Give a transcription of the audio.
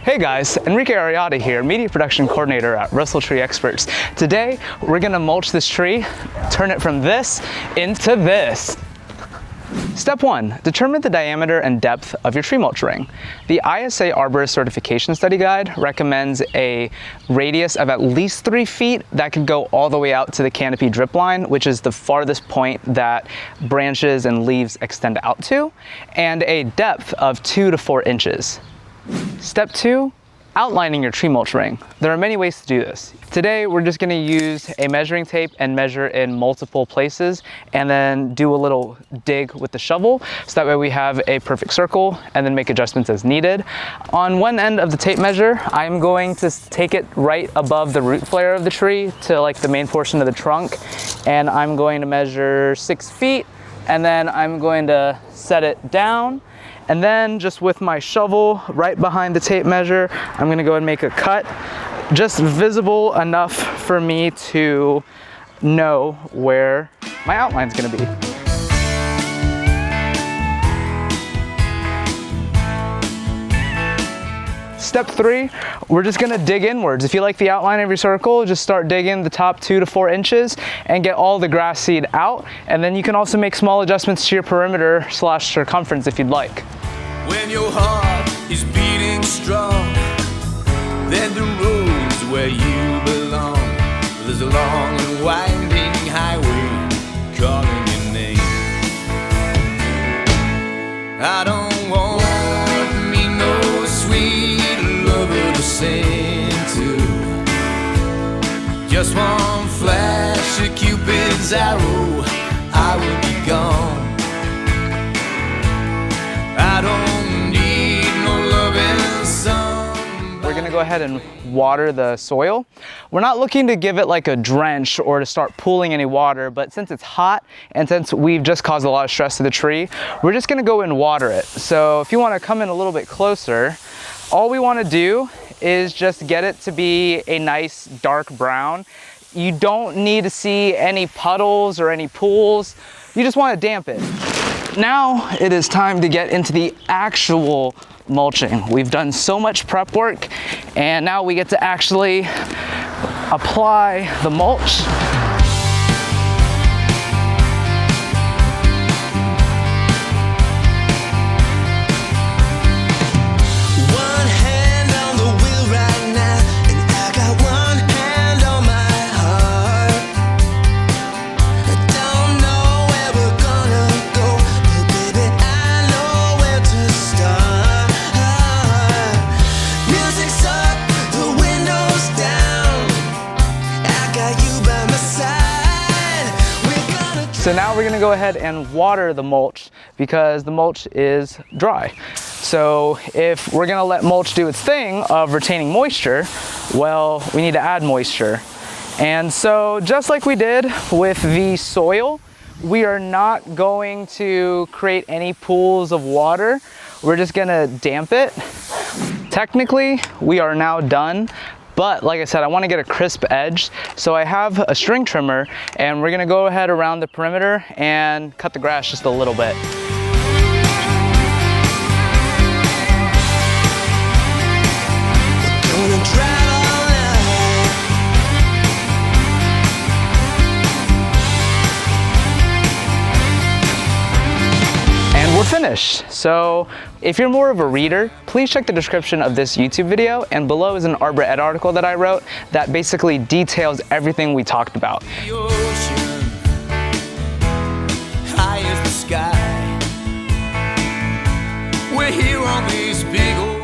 Hey guys, Enrique Ariada here, Media Production Coordinator at Russell Tree Experts. Today, we're gonna mulch this tree, turn it from this into this. Step 1, determine the diameter and depth of your tree mulch ring. The ISA Arborist Certification Study Guide recommends a radius of at least 3 feet that could go all the way out to the canopy drip line, which is the farthest point that branches and leaves extend out to, and a depth of 2 to 4 inches. Step 2, outlining your tree mulch ring. There are many ways to do this. Today, we're just gonna use a measuring tape and measure in multiple places and then do a little dig with the shovel. So that way we have a perfect circle and then make adjustments as needed. On one end of the tape measure, I'm going to take it right above the root flare of the tree to like the main portion of the trunk. And I'm going to measure 6 feet and then I'm going to set it down. And then just with my shovel right behind the tape measure, I'm gonna go and make a cut, just visible enough for me to know where my outline's gonna be. Step 3, we're just gonna dig inwards. If you like the outline of your circle, just start digging the top 2 to 4 inches and get all the grass seed out. And then you can also make small adjustments to your perimeter / circumference if you'd like. When your heart is beating strong, then the road's where you belong. There's a long and winding highway calling your name. I don't want me no sweet lover to sing to, just one flash of Cupid's arrow, I will be gone. I don't need no loving sun. We're gonna go ahead and water the soil. We're not looking to give it like a drench or to start pooling any water, but since it's hot and since we've just caused a lot of stress to the tree, we're just gonna go and water it. So if you wanna come in a little bit closer, all we wanna do is just get it to be a nice dark brown. You don't need to see any puddles or any pools. You just wanna damp it. Now it is time to get into the actual mulching. We've done so much prep work and now we get to actually apply the mulch. So now we're gonna go ahead and water the mulch because the mulch is dry. So if we're gonna let mulch do its thing of retaining moisture, well, we need to add moisture. And so just like we did with the soil, we are not going to create any pools of water. We're just gonna damp it. Technically, we are now done. But like I said, I want to get a crisp edge. So I have a string trimmer and we're gonna go ahead around the perimeter and cut the grass just a little bit. We're finished. So if you're more of a reader, please check the description of this YouTube video, and below is an Arbor Ed article that I wrote that basically details everything we talked about. The ocean, high as the sky. We're here on these big old